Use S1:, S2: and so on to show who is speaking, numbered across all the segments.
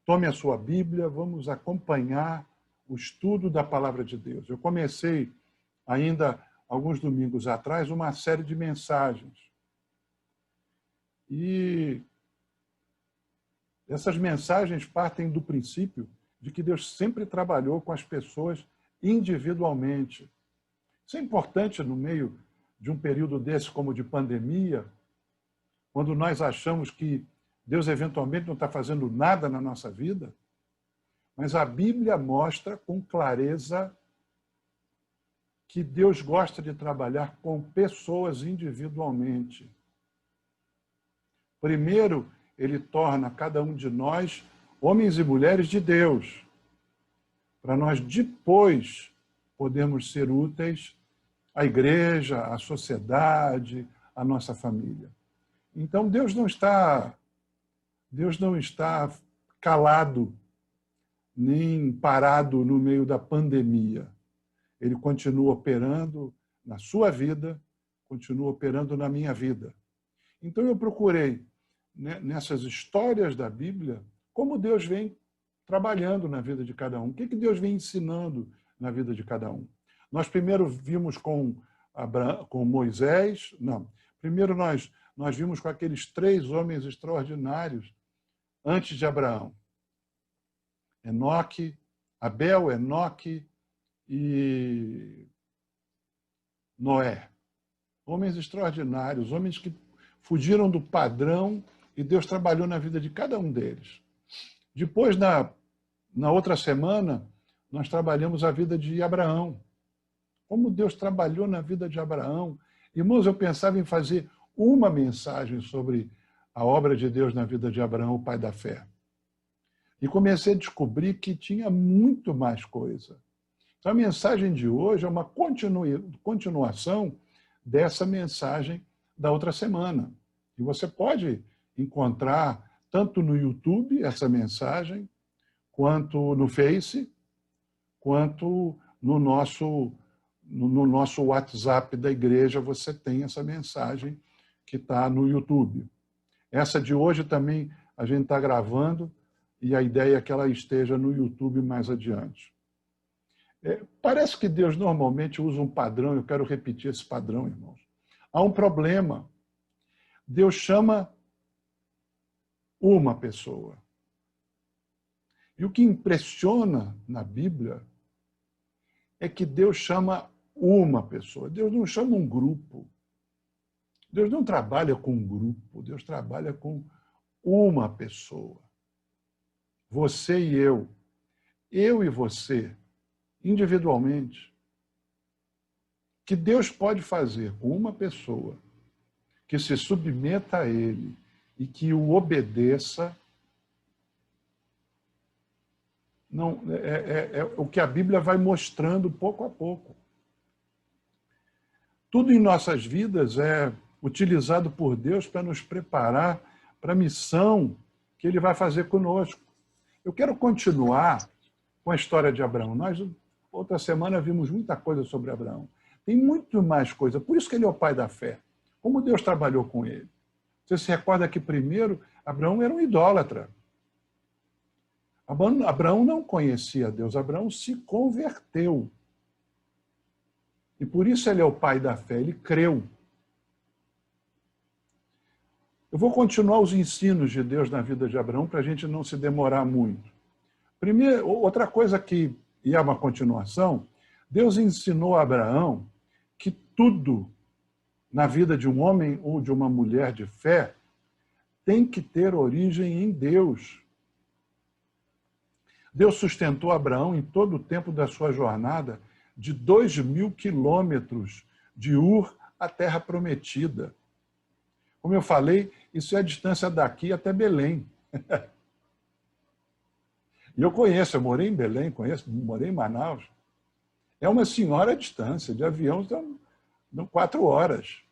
S1: Tome a sua Bíblia, vamos acompanhar o estudo da Palavra de Deus. Eu comecei, ainda alguns domingos atrás, uma série de mensagens. E essas mensagens partem do princípio de que Deus sempre trabalhou com as pessoas individualmente. Isso é importante no meio de um período desse como de pandemia, quando nós achamos que Deus eventualmente não está fazendo nada na nossa vida, mas a Bíblia mostra com clareza que Deus gosta de trabalhar com pessoas individualmente. Primeiro, ele torna cada um de nós homens e mulheres de Deus, para nós depois podermos ser úteis à igreja, à sociedade, à nossa família. Então, Deus não está calado, nem parado no meio da pandemia. Ele continua operando na sua vida, continua operando na minha vida. Então, eu procurei, nessas histórias da Bíblia, como Deus vem trabalhando na vida de cada um. O que Deus vem ensinando na vida de cada um. Nós primeiro vimos com Moisés, não. Primeiro nós vimos com aqueles 3 homens extraordinários antes de Abraão. Abel, Enoque e Noé. Homens extraordinários, homens que fugiram do padrão e Deus trabalhou na vida de cada um deles. Depois, na outra semana, nós trabalhamos a vida de Abraão. Como Deus trabalhou na vida de Abraão. Irmãos, eu pensava em fazer uma mensagem sobre a obra de Deus na vida de Abraão, o pai da fé. E comecei a descobrir que tinha muito mais coisa. Então, a mensagem de hoje é uma continuação dessa mensagem da outra semana. E você pode encontrar tanto no YouTube essa mensagem, quanto no Face, quanto no nosso WhatsApp da igreja você tem essa mensagem que está no YouTube. Essa de hoje também a gente está gravando e a ideia é que ela esteja no YouTube mais adiante. Parece que Deus normalmente usa um padrão, eu quero repetir esse padrão, irmãos. Há um problema. Deus chama uma pessoa. E o que impressiona na Bíblia é que Deus chama uma pessoa. Deus não chama um grupo. Deus não trabalha com um grupo. Deus trabalha com uma pessoa. Você e eu e você, individualmente. Que Deus pode fazer com uma pessoa que se submeta a Ele e que o obedeça, não, é o que a Bíblia vai mostrando pouco a pouco. Tudo em nossas vidas é utilizado por Deus para nos preparar para a missão que Ele vai fazer conosco. Eu quero continuar com a história de Abraão. Nós, outra semana, vimos muita coisa sobre Abraão. Tem muito mais coisa. Por isso que ele é o pai da fé. Como Deus trabalhou com ele. Você se recorda que primeiro Abraão era um idólatra. Abraão não conhecia Deus. Abraão se converteu. E por isso ele é o pai da fé. Ele creu. Eu vou continuar os ensinos de Deus na vida de Abraão para a gente não se demorar muito. Primeiro, outra coisa que, e é uma continuação, Deus ensinou a Abraão que tudo na vida de um homem ou de uma mulher de fé tem que ter origem em Deus. Deus sustentou Abraão em todo o tempo da sua jornada de 2.000 quilômetros de Ur à Terra Prometida. Como eu falei, isso é a distância daqui até Belém. E eu conheço, eu morei em Belém, morei em Manaus. É uma senhora distância, de avião dão 4 horas.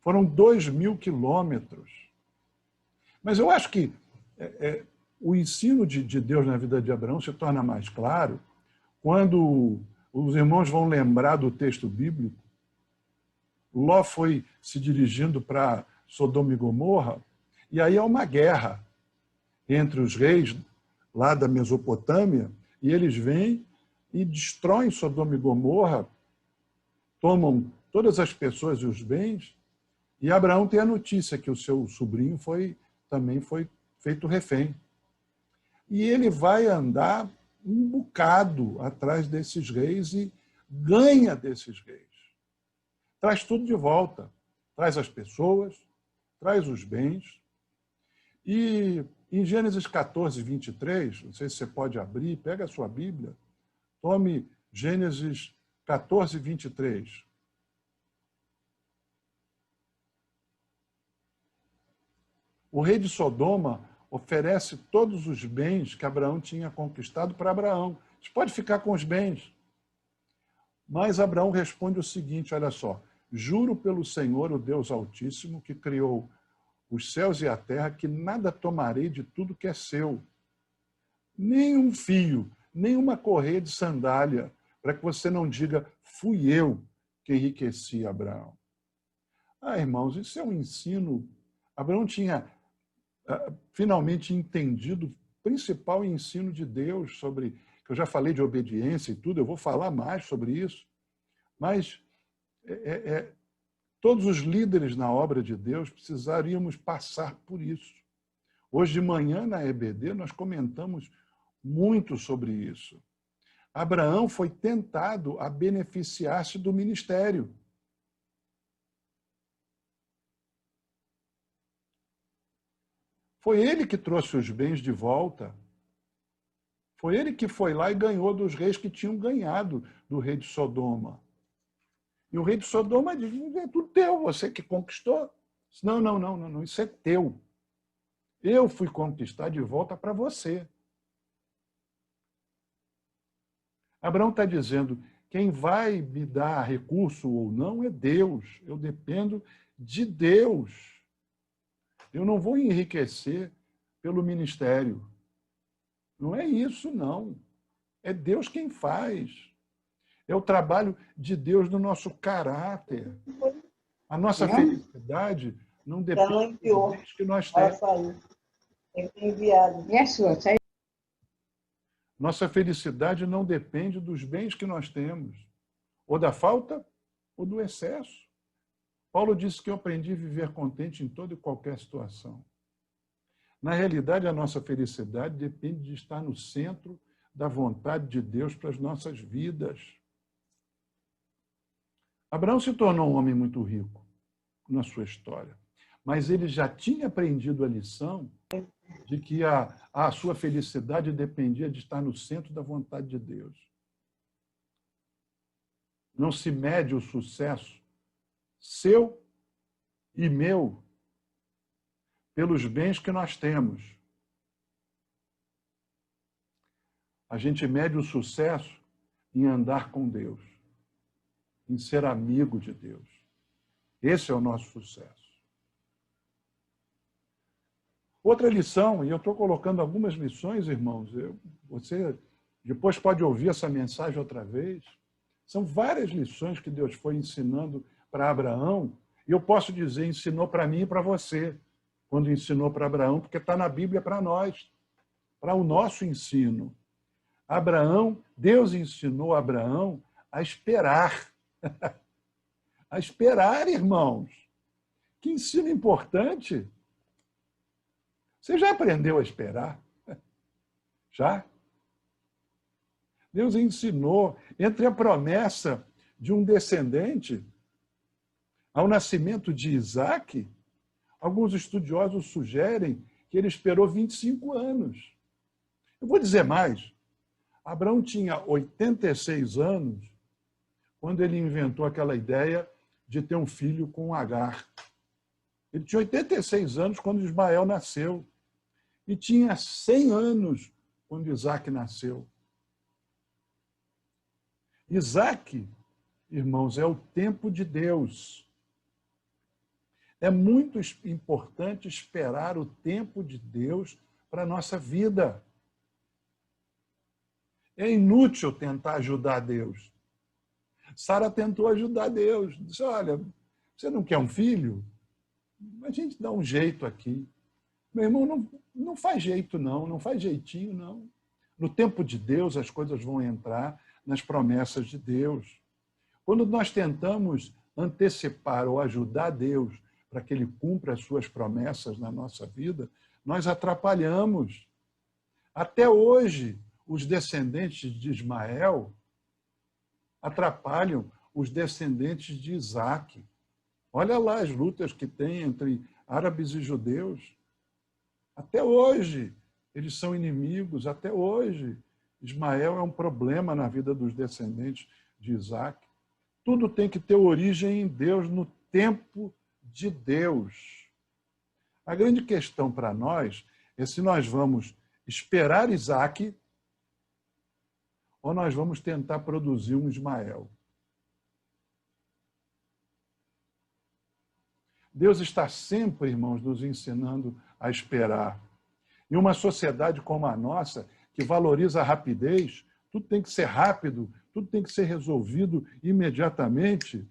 S1: Foram 2.000 quilômetros. Mas eu acho que o ensino de Deus na vida de Abraão se torna mais claro quando os irmãos vão lembrar do texto bíblico. Ló foi se dirigindo para Sodoma e Gomorra, e aí há uma guerra. entre os reis lá da Mesopotâmia, e eles vêm e destroem Sodoma e Gomorra, tomam todas as pessoas e os bens, e Abraão tem a notícia que o seu sobrinho também foi feito refém. E ele vai andar um bocado atrás desses reis e ganha desses reis. Traz tudo de volta. Traz as pessoas, traz os bens. E em Gênesis 14, 23, não sei se você pode abrir, pega a sua Bíblia, tome Gênesis 14, 23. O rei de Sodoma oferece todos os bens que Abraão tinha conquistado para Abraão. Você pode ficar com os bens. Mas Abraão responde o seguinte, olha só, juro pelo Senhor, o Deus Altíssimo, que criou os céus e a terra, que nada tomarei de tudo que é seu. Nem um fio, nem uma correia de sandália, para que você não diga, fui eu que enriqueci Abraão. Ah, irmãos, isso é um ensino. Abraão tinha finalmente entendido o principal ensino de Deus sobre, que eu já falei de obediência e tudo, eu vou falar mais sobre isso, mas todos os líderes na obra de Deus precisaríamos passar por isso. Hoje de manhã, na EBD, nós comentamos muito sobre isso. Abraão foi tentado a beneficiar-se do ministério. Foi ele que trouxe os bens de volta. Foi ele que foi lá e ganhou dos reis que tinham ganhado do rei de Sodoma. E o rei de Sodoma diz, é tudo teu, você que conquistou. Não, não, não, não, isso é teu. Eu fui conquistar de volta para você. Abraão está dizendo, quem vai me dar recurso ou não é Deus. Eu dependo de Deus. Eu não vou enriquecer pelo ministério. Não é isso, não. É Deus quem faz. É o trabalho de Deus no nosso caráter. A nossa felicidade não depende dos bens que nós temos. Nossa felicidade não depende dos bens que nós temos, ou da falta ou do excesso. Paulo disse que eu aprendi a viver contente em toda e qualquer situação. Na realidade, a nossa felicidade depende de estar no centro da vontade de Deus para as nossas vidas. Abraão se tornou um homem muito rico na sua história, mas ele já tinha aprendido a lição de que a sua felicidade dependia de estar no centro da vontade de Deus. Não se mede o sucesso seu e meu pelos bens que nós temos. A gente mede o sucesso em andar com Deus, em ser amigo de Deus. Esse é o nosso sucesso. Outra lição, e eu estou colocando algumas lições, irmãos, você depois pode ouvir essa mensagem outra vez. São várias lições que Deus foi ensinando para Abraão, e eu posso dizer, ensinou para mim e para você, quando ensinou para Abraão, porque está na Bíblia para nós, para o nosso ensino. Deus ensinou a Abraão a esperar. A esperar, irmãos. Que ensino importante. Você já aprendeu a esperar? Já? Deus ensinou, entre a promessa de um descendente ao nascimento de Isaac, alguns estudiosos sugerem que ele esperou 25 anos. Eu vou dizer mais. Abraão tinha 86 anos quando ele inventou aquela ideia de ter um filho com Agar. Ele tinha 86 anos quando Ismael nasceu. E tinha 100 anos quando Isaac nasceu. Isaac, irmãos, é o tempo de Deus. É muito importante esperar o tempo de Deus para a nossa vida. É inútil tentar ajudar Deus. Sara tentou ajudar Deus. Disse, olha, você não quer um filho? A gente dá um jeito aqui. Meu irmão, não faz jeito, não faz jeitinho, não. No tempo de Deus, as coisas vão entrar nas promessas de Deus. Quando nós tentamos antecipar ou ajudar Deus para que Ele cumpra as suas promessas na nossa vida, nós atrapalhamos. Até hoje, os descendentes de Ismael atrapalham os descendentes de Isaac. Olha lá as lutas que tem entre árabes e judeus. Até hoje, eles são inimigos. Até hoje, Ismael é um problema na vida dos descendentes de Isaac. Tudo tem que ter origem em Deus, no tempo de Deus. A grande questão para nós é se nós vamos esperar Isaac ou nós vamos tentar produzir um Ismael. Deus está sempre, irmãos, nos ensinando a esperar. Em uma sociedade como a nossa, que valoriza a rapidez, tudo tem que ser rápido, tudo tem que ser resolvido imediatamente.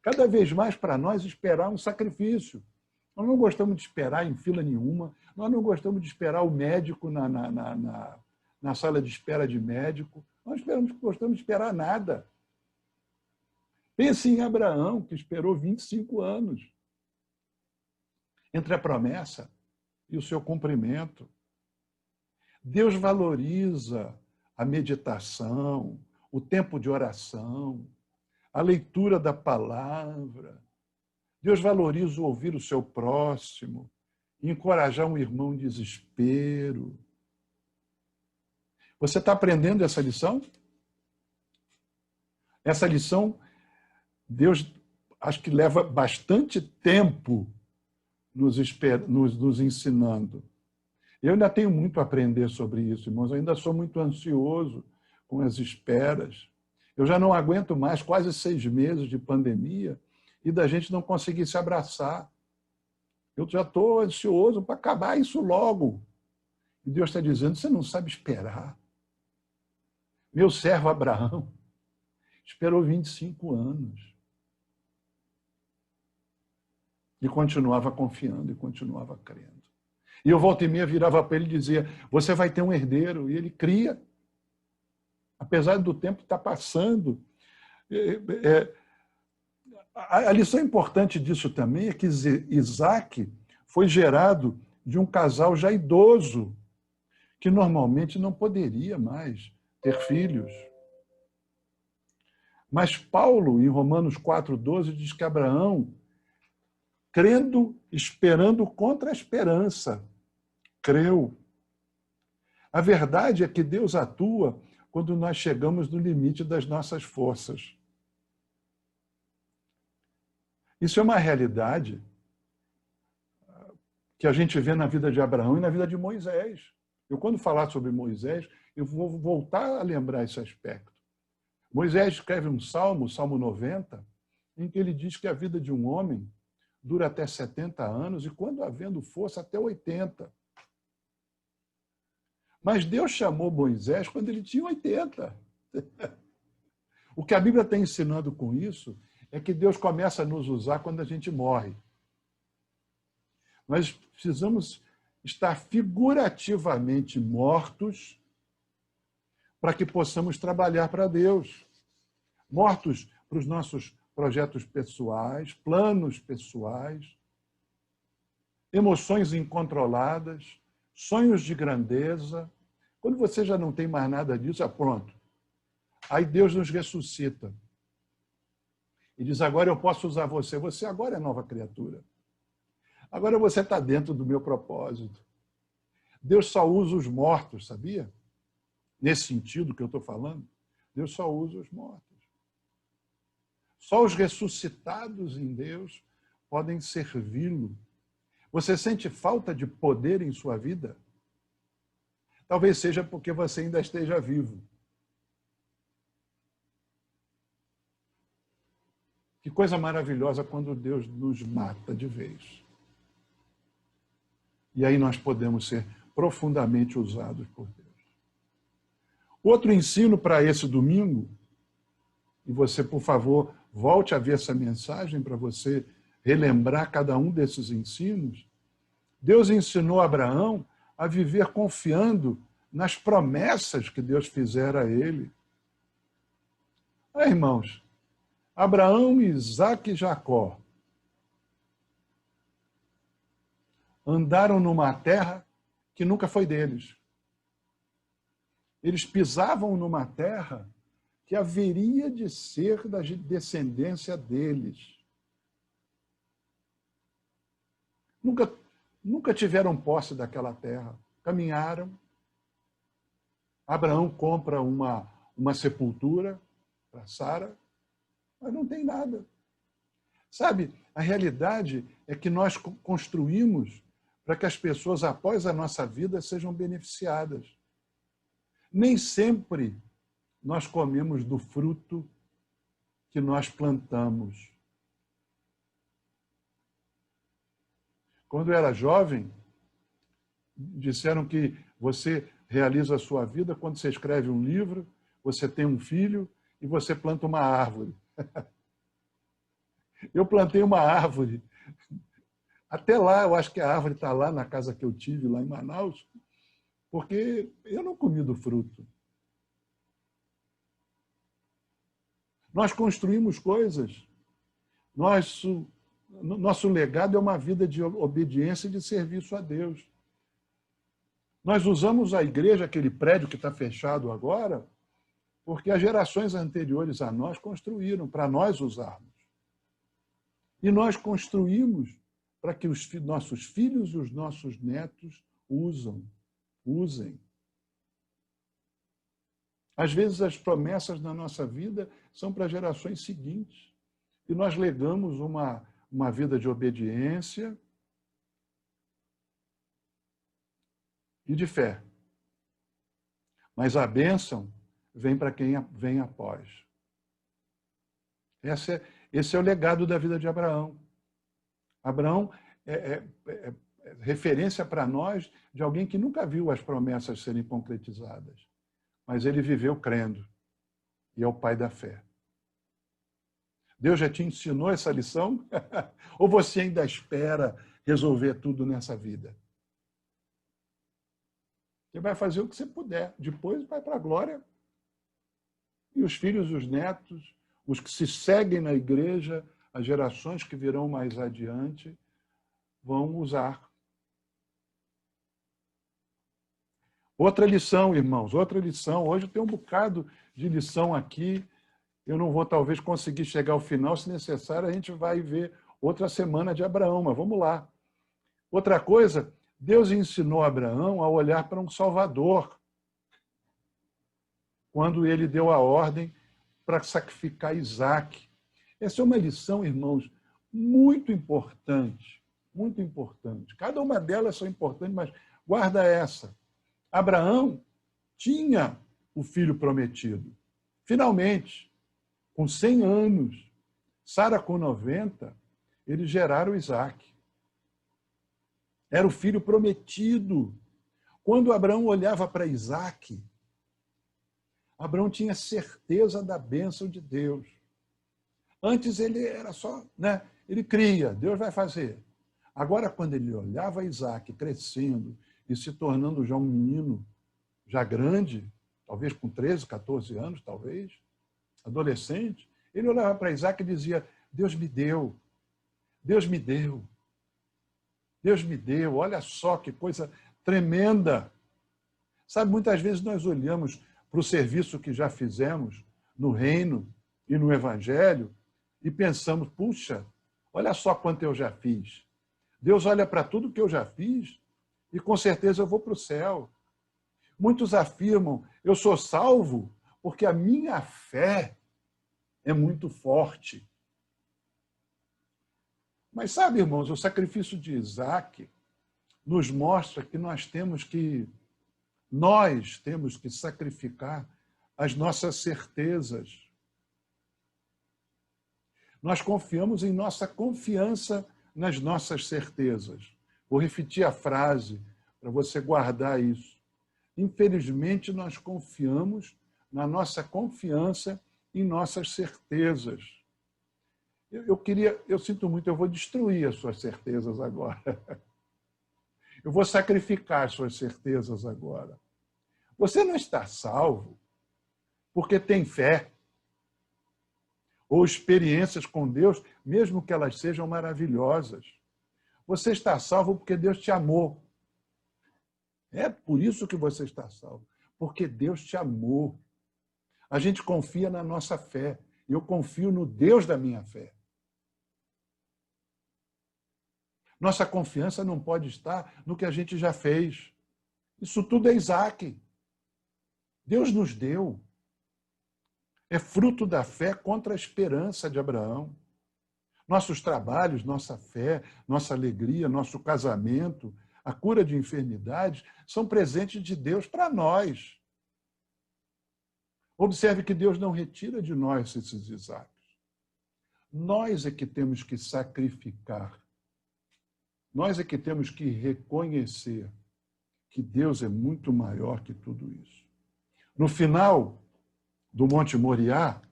S1: Cada vez mais para nós esperar um sacrifício. Nós não gostamos de esperar em fila nenhuma, nós não gostamos de esperar o médico na sala de espera de médico, nós gostamos de esperar nada. Pense em Abraão, que esperou 25 anos entre a promessa e o seu cumprimento. Deus valoriza a meditação, o tempo de oração, a leitura da palavra. Deus valoriza ouvir o seu próximo, encorajar um irmão em desespero. Você está aprendendo essa lição? Essa lição, Deus acho que leva bastante tempo nos ensinando. Eu ainda tenho muito a aprender sobre isso, irmãos. Eu ainda sou muito ansioso com as esperas. Eu já não aguento mais quase 6 meses de pandemia e da gente não conseguir se abraçar. Eu já estou ansioso para acabar isso logo. E Deus está dizendo, você não sabe esperar. Meu servo Abraão esperou 25 anos. E continuava confiando, e continuava crendo. E eu, volta e meia, virava para ele e dizia, você vai ter um herdeiro. E ele cria. Apesar do tempo estar passando. A lição importante disso também é que Isaac foi gerado de um casal já idoso, que normalmente não poderia mais ter filhos. Mas Paulo, em Romanos 4,12, diz que Abraão, crendo, esperando contra a esperança, creu. A verdade é que Deus atua quando nós chegamos no limite das nossas forças. Isso é uma realidade que a gente vê na vida de Abraão e na vida de Moisés. Eu, quando falar sobre Moisés, eu vou voltar a lembrar esse aspecto. Moisés escreve um salmo, o Salmo 90, em que ele diz que a vida de um homem dura até 70 anos e, quando havendo força, até 80. Mas Deus chamou Moisés quando ele tinha 80. O que a Bíblia está ensinando com isso é que Deus começa a nos usar quando a gente morre. Nós precisamos estar figurativamente mortos para que possamos trabalhar para Deus. Mortos para os nossos projetos pessoais, planos pessoais, emoções incontroladas, sonhos de grandeza. Quando você já não tem mais nada disso, pronto. Aí Deus nos ressuscita. E diz, agora eu posso usar você. Você agora é nova criatura. Agora você está dentro do meu propósito. Deus só usa os mortos, sabia? Nesse sentido que eu estou falando, Deus só usa os mortos. Só os ressuscitados em Deus podem servi-lo. Você sente falta de poder em sua vida? Talvez seja porque você ainda esteja vivo. Que coisa maravilhosa quando Deus nos mata de vez. E aí nós podemos ser profundamente usados por Deus. Outro ensino para esse domingo, e você, por favor, volte a ver essa mensagem para você relembrar cada um desses ensinos, Deus ensinou Abraão a viver confiando nas promessas que Deus fizera a ele. Irmãos, Abraão, Isaque e Jacó andaram numa terra que nunca foi deles. Eles pisavam numa terra que haveria de ser da descendência deles. Nunca tiveram posse daquela terra. Caminharam. Abraão compra uma sepultura para Sara, mas não tem nada. Sabe, a realidade é que nós construímos para que as pessoas, após a nossa vida, sejam beneficiadas. Nem sempre nós comemos do fruto que nós plantamos. Quando eu era jovem, disseram que você realiza a sua vida quando você escreve um livro, você tem um filho e você planta uma árvore. Eu plantei uma árvore. Até lá, eu acho que a árvore está lá na casa que eu tive, lá em Manaus, porque eu não comi do fruto. Nós construímos coisas. Nosso legado é uma vida de obediência e de serviço a Deus. Nós usamos a igreja, aquele prédio que está fechado agora, porque as gerações anteriores a nós construíram para nós usarmos. E nós construímos para que os nossos filhos e os nossos netos usem. Às vezes as promessas na nossa vida são para gerações seguintes. E nós legamos uma vida de obediência e de fé. Mas a bênção vem para quem vem após. Esse é o legado da vida de Abraão. Abraão é referência para nós de alguém que nunca viu as promessas serem concretizadas, mas ele viveu crendo, e é o pai da fé. Deus já te ensinou essa lição? Ou você ainda espera resolver tudo nessa vida? Você vai fazer o que você puder, depois vai para a glória. E os filhos e os netos, os que se seguem na igreja, as gerações que virão mais adiante, vão usar. Outra lição, irmãos, outra lição. Hoje tem um bocado de lição aqui. Eu não vou, talvez, conseguir chegar ao final. Se necessário, a gente vai ver outra semana de Abraão, mas vamos lá. Outra coisa, Deus ensinou Abraão a olhar para um Salvador, quando ele deu a ordem para sacrificar Isaque. Essa é uma lição, irmãos, muito importante, muito importante. Cada uma delas são importantes, mas guarda essa. Abraão tinha o filho prometido. Finalmente, com 100 anos, Sara com 90, eles geraram Isaque. Era o filho prometido. Quando Abraão olhava para Isaque, Abraão tinha certeza da bênção de Deus. Antes ele era só, ele cria, Deus vai fazer. Agora, quando ele olhava Isaque crescendo e se tornando já um menino, já grande, talvez com 13, 14 anos, talvez, adolescente, ele olhava para Isaque e dizia, Deus me deu, Deus me deu, Deus me deu, olha só que coisa tremenda. Sabe, muitas vezes nós olhamos para o serviço que já fizemos no reino e no evangelho e pensamos, puxa, olha só quanto eu já fiz. Deus olha para tudo que eu já fiz e com certeza eu vou para o céu. Muitos afirmam, eu sou salvo porque a minha fé é muito forte. Mas sabe, irmãos, o sacrifício de Isaque nos mostra que nós temos que sacrificar as nossas certezas. Nós confiamos em nossa confiança nas nossas certezas. Vou repetir a frase para você guardar isso. Infelizmente, nós confiamos na nossa confiança em nossas certezas. Eu sinto muito, eu vou destruir as suas certezas agora. Eu vou sacrificar as suas certezas agora. Você não está salvo porque tem fé ou experiências com Deus, mesmo que elas sejam maravilhosas. Você está salvo porque Deus te amou. É por isso que você está salvo, porque Deus te amou. A gente confia na nossa fé. Eu confio no Deus da minha fé. Nossa confiança não pode estar no que a gente já fez. Isso tudo é Isaac. Deus nos deu. É fruto da fé contra a esperança de Abraão. Nossos trabalhos, nossa fé, nossa alegria, nosso casamento, a cura de enfermidades, são presentes de Deus para nós. Observe que Deus não retira de nós esses Isaques. Nós é que temos que sacrificar. Nós é que temos que reconhecer que Deus é muito maior que tudo isso. No final do Monte Moriá,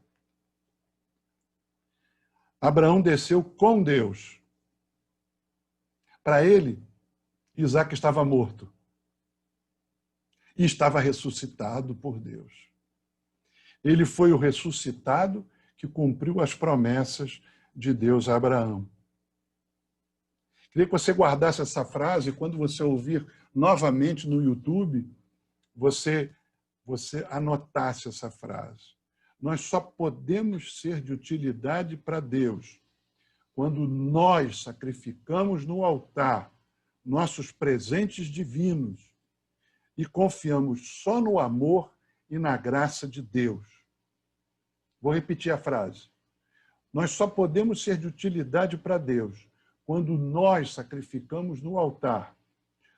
S1: Abraão desceu com Deus. Para ele, Isaque estava morto e estava ressuscitado por Deus. Ele foi o ressuscitado que cumpriu as promessas de Deus a Abraão. Queria que você guardasse essa frase, quando você ouvir novamente no YouTube, você anotasse essa frase. Nós só podemos ser de utilidade para Deus quando nós sacrificamos no altar nossos presentes divinos e confiamos só no amor e na graça de Deus. Vou repetir a frase. Nós só podemos ser de utilidade para Deus quando nós sacrificamos no altar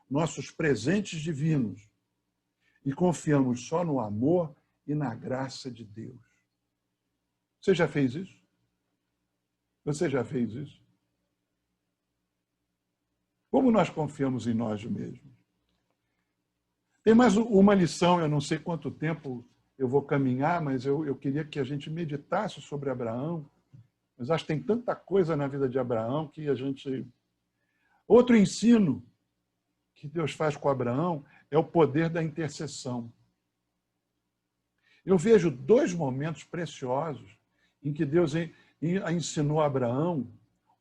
S1: nossos presentes divinos e confiamos só no amor e na graça de Deus. Você já fez isso? Você já fez isso? Como nós confiamos em nós mesmos? Tem mais uma lição, eu não sei quanto tempo eu vou caminhar, mas eu queria que a gente meditasse sobre Abraão. Mas acho que tem tanta coisa na vida de Abraão que a gente... Outro ensino que Deus faz com Abraão é o poder da intercessão. Eu vejo dois momentos preciosos em que Deus ensinou a Abraão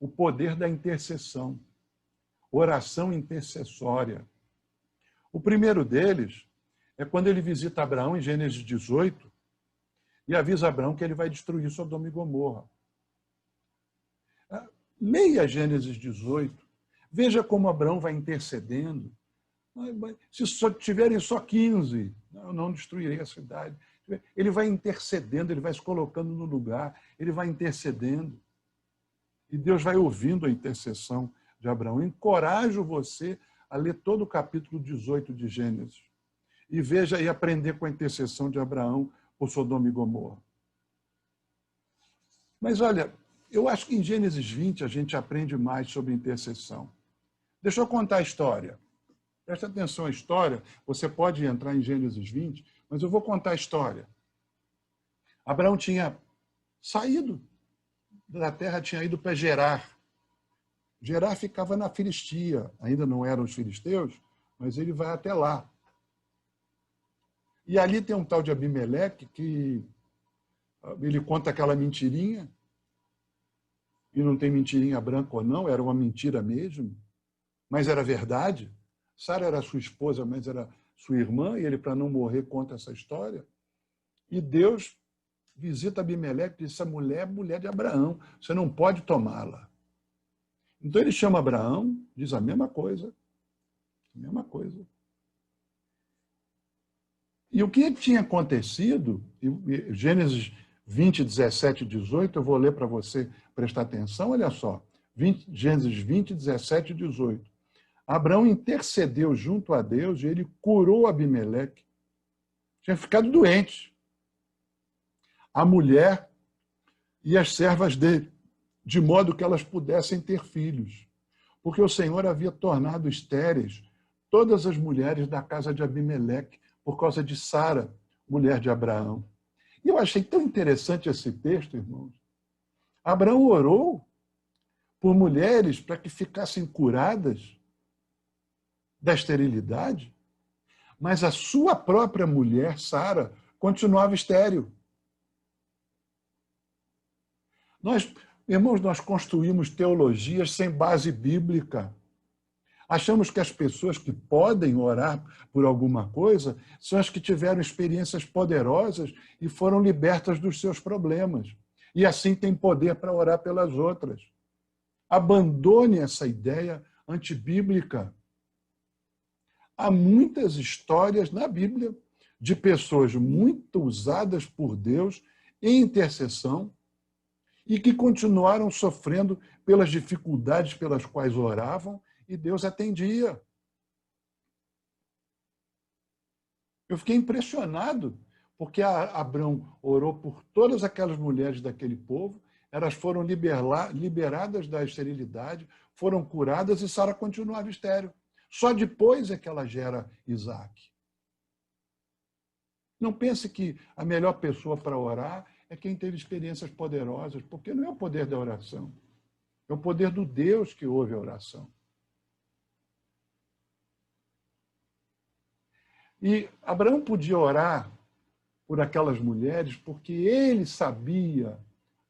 S1: o poder da intercessão, oração intercessória. O primeiro deles é quando ele visita Abraão em Gênesis 18 e avisa Abraão que ele vai destruir Sodoma e Gomorra. Leia Gênesis 18, veja como Abraão vai intercedendo. Se só tiverem só 15, eu não destruirei a cidade. Ele vai intercedendo, ele vai se colocando no lugar, ele vai intercedendo. E Deus vai ouvindo a intercessão de Abraão. Encorajo você a ler todo o capítulo 18 de Gênesis e veja e aprender com a intercessão de Abraão por Sodoma e Gomorra. Mas olha, eu acho que em Gênesis 20 a gente aprende mais sobre intercessão. Deixa eu contar a história. Presta atenção à história. Você pode entrar em Gênesis 20, mas eu vou contar a história. Abraão tinha saído da terra, tinha ido para Gerar. Gerar ficava na Filistia. Ainda não eram os filisteus, mas ele vai até lá. E ali tem um tal de Abimeleque que ele conta aquela mentirinha. E não tem mentirinha branca ou não, era uma mentira mesmo, mas era verdade. Sara era sua esposa, mas era sua irmã, e ele, para não morrer, conta essa história. E Deus visita Abimeleque e diz: essa mulher é mulher de Abraão, você não pode tomá-la. Então ele chama Abraão, diz a mesma coisa. A mesma coisa. E o que tinha acontecido, Gênesis 20, 17 e 18, eu vou ler para você prestar atenção, olha só. Gênesis 20, 17 e 18. Abraão intercedeu junto a Deus e ele curou Abimeleque. Tinha ficado doente. A mulher e as servas dele, de modo que elas pudessem ter filhos. Porque o Senhor havia tornado estéreis todas as mulheres da casa de Abimeleque por causa de Sara, mulher de Abraão. E eu achei tão interessante esse texto, irmãos. Abraão orou por mulheres para que ficassem curadas. da esterilidade, mas a sua própria mulher, Sara, continuava estéril. Irmãos, nós construímos teologias sem base bíblica. Achamos que as pessoas que podem orar por alguma coisa são as que tiveram experiências poderosas e foram libertas dos seus problemas. E assim têm poder para orar pelas outras. Abandone essa ideia antibíblica. Há muitas histórias na Bíblia de pessoas muito usadas por Deus em intercessão e que continuaram sofrendo pelas dificuldades pelas quais oravam e Deus atendia. Eu fiquei impressionado, porque Abrão orou por todas aquelas mulheres daquele povo, elas foram liberadas da esterilidade, foram curadas e Sara continuava estéril. Só depois é que ela gera Isaac. Não pense que a melhor pessoa para orar é quem teve experiências poderosas, porque não é o poder da oração, é o poder do Deus que ouve a oração. E Abraão podia orar por aquelas mulheres porque ele sabia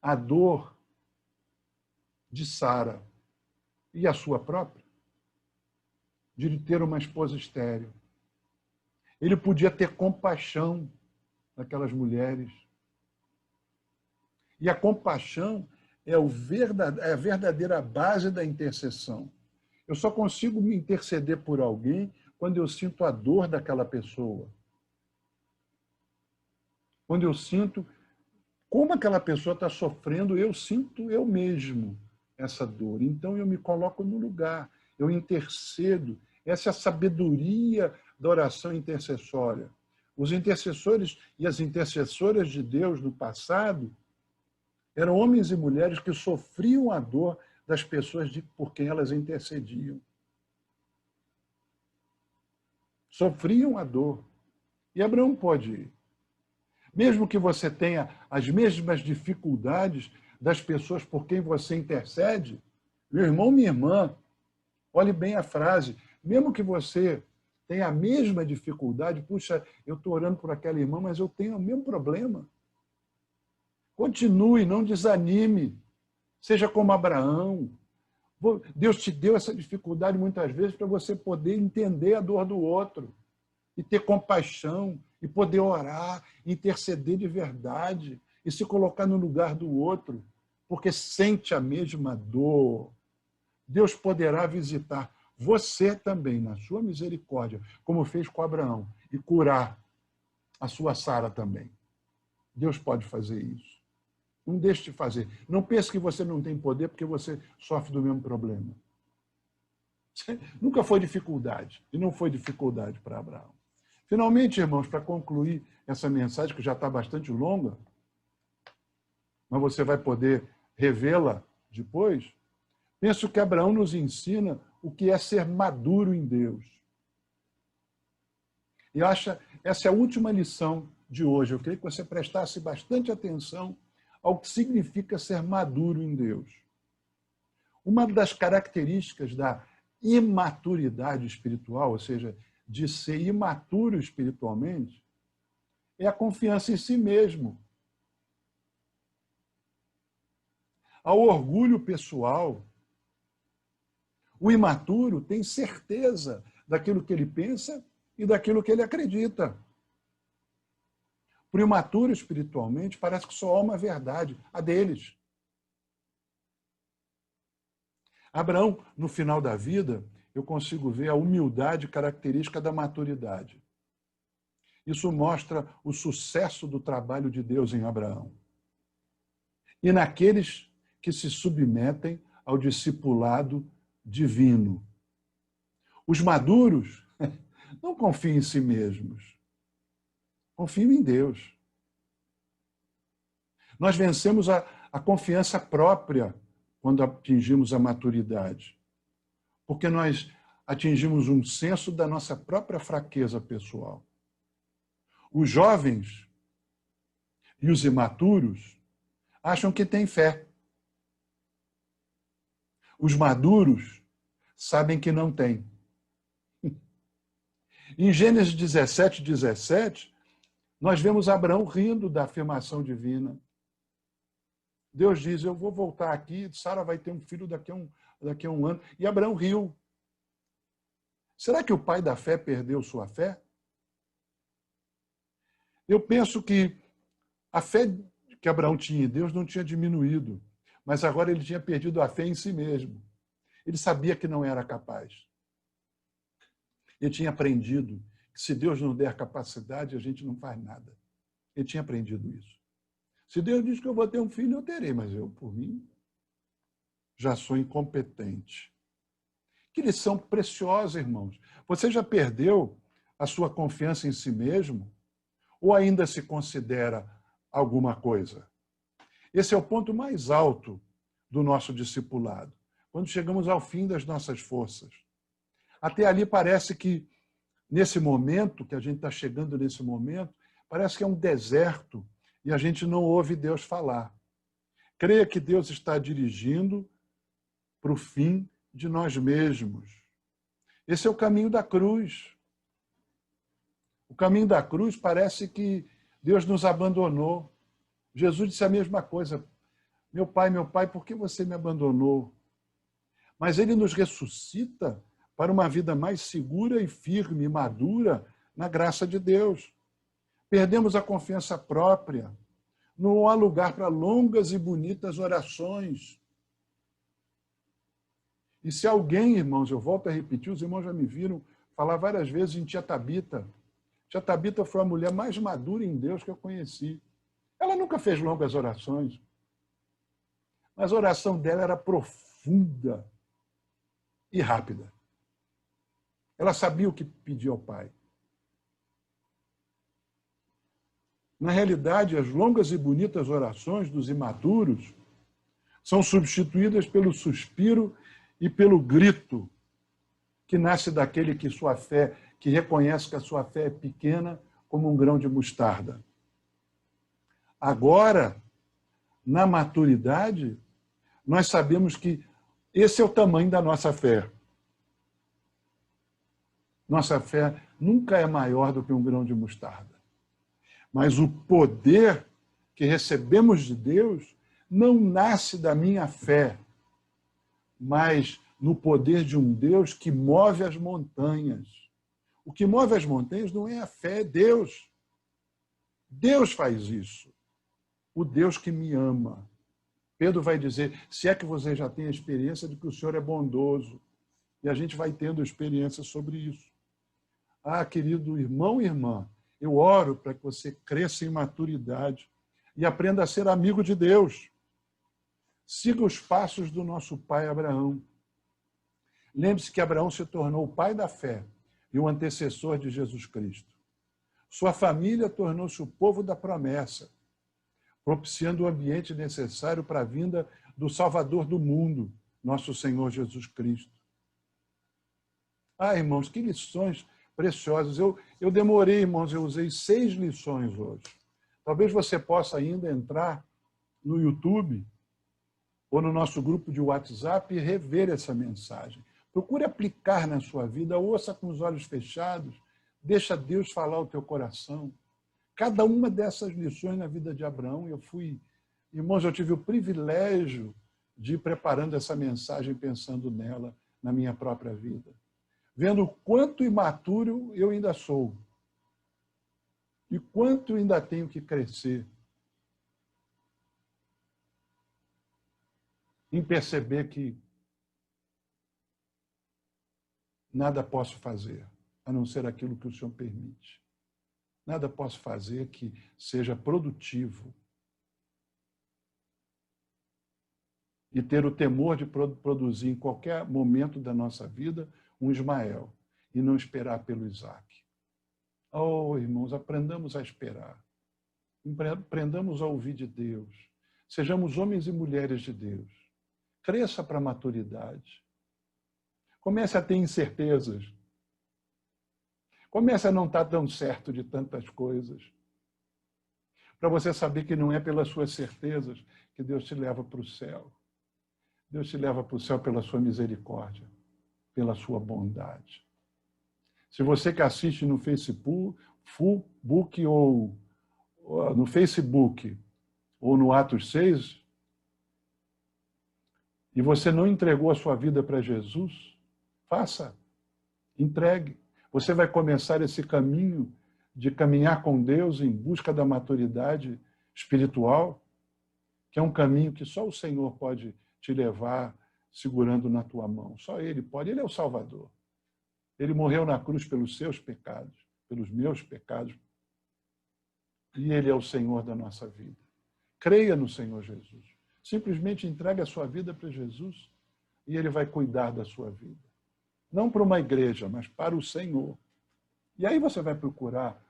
S1: a dor de Sara e a sua própria, de ter uma esposa estéril. Ele podia ter compaixão daquelas mulheres. E a compaixão é a verdadeira base da intercessão. Eu só consigo me interceder por alguém quando eu sinto a dor daquela pessoa. Quando eu sinto como aquela pessoa está sofrendo, eu sinto eu mesmo essa dor. Então eu me coloco no lugar, eu intercedo. Essa é a sabedoria da oração intercessória. Os intercessores e as intercessoras de Deus no passado eram homens e mulheres que sofriam a dor das pessoas por quem elas intercediam. Sofriam a dor. E Abraão pode ir. Mesmo que você tenha as mesmas dificuldades das pessoas por quem você intercede, meu irmão, minha irmã, olhe bem a frase, mesmo que você tenha a mesma dificuldade, puxa, eu estou orando por aquela irmã, mas eu tenho o mesmo problema. Continue, não desanime. Seja como Abraão. Deus te deu essa dificuldade muitas vezes para você poder entender a dor do outro e ter compaixão e poder orar, interceder de verdade e se colocar no lugar do outro, porque sente a mesma dor. Deus poderá visitar você também, na sua misericórdia, como fez com Abraão, e curar a sua Sara também. Deus pode fazer isso. Não deixe de fazer. Não pense que você não tem poder porque você sofre do mesmo problema. Nunca foi dificuldade, e não foi dificuldade para Abraão. Finalmente, irmãos, para concluir essa mensagem, que já está bastante longa, mas você vai poder revê-la depois, penso que Abraão nos ensina o que é ser maduro em Deus. E essa é a última lição de hoje. Eu queria que você prestasse bastante atenção ao que significa ser maduro em Deus. Uma das características da imaturidade espiritual, ou seja, de ser imaturo espiritualmente, é a confiança em si mesmo. Ao orgulho pessoal. O imaturo tem certeza daquilo que ele pensa e daquilo que ele acredita. Para o imaturo espiritualmente, parece que só há uma verdade, a deles. Abraão, no final da vida, eu consigo ver a humildade característica da maturidade. Isso mostra o sucesso do trabalho de Deus em Abraão. E naqueles que se submetem ao discipulado divino. Os maduros não confiam em si mesmos. Confiam em Deus. Nós vencemos a confiança própria quando atingimos a maturidade, porque nós atingimos um senso da nossa própria fraqueza pessoal. Os jovens e os imaturos acham que têm fé. Os maduros sabem que não têm. Em Gênesis 17, 17, nós vemos Abraão rindo da afirmação divina. Deus diz, eu vou voltar aqui, Sara vai ter um filho daqui a um ano. E Abraão riu. Será que o pai da fé perdeu sua fé? Eu penso que a fé que Abraão tinha em Deus não tinha diminuído, mas agora ele tinha perdido a fé em si mesmo. Ele sabia que não era capaz. Ele tinha aprendido que se Deus não der capacidade, a gente não faz nada. Ele tinha aprendido isso. Se Deus diz que eu vou ter um filho, eu terei, mas eu, por mim, já sou incompetente. Que lição preciosa, irmãos. Você já perdeu a sua confiança em si mesmo? Ou ainda se considera alguma coisa? Esse é o ponto mais alto do nosso discipulado, quando chegamos ao fim das nossas forças. Até ali parece que, nesse momento, que a gente está chegando nesse momento, parece que é um deserto e a gente não ouve Deus falar. Creia que Deus está dirigindo para o fim de nós mesmos. Esse é o caminho da cruz. O caminho da cruz parece que Deus nos abandonou. Jesus disse a mesma coisa. Meu pai, por que você me abandonou? Mas ele nos ressuscita para uma vida mais segura e firme e madura na graça de Deus. Perdemos a confiança própria. Não há lugar para longas e bonitas orações. E se alguém, irmãos, eu volto a repetir, os irmãos já me viram falar várias vezes em tia Tabita. Tia Tabita foi a mulher mais madura em Deus que eu conheci. Ela nunca fez longas orações, mas a oração dela era profunda e rápida. Ela sabia o que pedir ao Pai. Na realidade, as longas e bonitas orações dos imaturos são substituídas pelo suspiro e pelo grito que nasce daquele que reconhece que a sua fé é pequena como um grão de mostarda. Agora, na maturidade, nós sabemos que esse é o tamanho da nossa fé. Nossa fé nunca é maior do que um grão de mostarda. Mas o poder que recebemos de Deus não nasce da minha fé, mas no poder de um Deus que move as montanhas. O que move as montanhas não é a fé, é Deus. Deus faz isso. O Deus que me ama. Pedro vai dizer, se é que você já tem a experiência de que o Senhor é bondoso. E a gente vai tendo experiência sobre isso. Ah, querido irmão e irmã, eu oro para que você cresça em maturidade e aprenda a ser amigo de Deus. Siga os passos do nosso pai Abraão. Lembre-se que Abraão se tornou o pai da fé e o antecessor de Jesus Cristo. Sua família tornou-se o povo da promessa, propiciando o ambiente necessário para a vinda do Salvador do mundo, nosso Senhor Jesus Cristo. Ah, irmãos, que lições preciosas. Eu demorei, irmãos, eu usei 6 lições hoje. Talvez você possa ainda entrar no YouTube ou no nosso grupo de WhatsApp e rever essa mensagem. Procure aplicar na sua vida, ouça com os olhos fechados, deixa Deus falar o teu coração. Cada uma dessas lições na vida de Abraão, irmãos, eu tive o privilégio de ir preparando essa mensagem, pensando nela, na minha própria vida. Vendo o quanto imaturo eu ainda sou. E quanto ainda tenho que crescer. Em perceber que nada posso fazer, a não ser aquilo que o Senhor permite. Nada posso fazer que seja produtivo. E ter o temor de produzir em qualquer momento da nossa vida um Ismael e não esperar pelo Isaac. Oh, irmãos, aprendamos a esperar. Aprendamos a ouvir de Deus. Sejamos homens e mulheres de Deus. Cresça para a maturidade. Comece a ter incertezas. Comece a não estar tão certo de tantas coisas. Para você saber que não é pelas suas certezas que Deus te leva para o céu. Deus te leva para o céu pela sua misericórdia, pela sua bondade. Se você que assiste no Facebook ou no Facebook ou no Atos 6, e você não entregou a sua vida para Jesus, faça, entregue. Você vai começar esse caminho de caminhar com Deus em busca da maturidade espiritual, que é um caminho que só o Senhor pode te levar segurando na tua mão. Só Ele pode. Ele é o Salvador. Ele morreu na cruz pelos seus pecados, pelos meus pecados. E Ele é o Senhor da nossa vida. Creia no Senhor Jesus. Simplesmente entregue a sua vida para Jesus e Ele vai cuidar da sua vida. Não para uma igreja, mas para o Senhor. E aí você vai procurar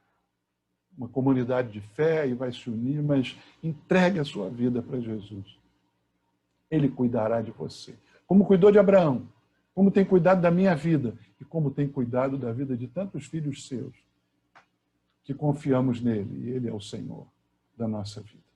S1: uma comunidade de fé e vai se unir, mas entregue a sua vida para Jesus. Ele cuidará de você. Como cuidou de Abraão, como tem cuidado da minha vida e como tem cuidado da vida de tantos filhos seus que confiamos nele e ele é o Senhor da nossa vida.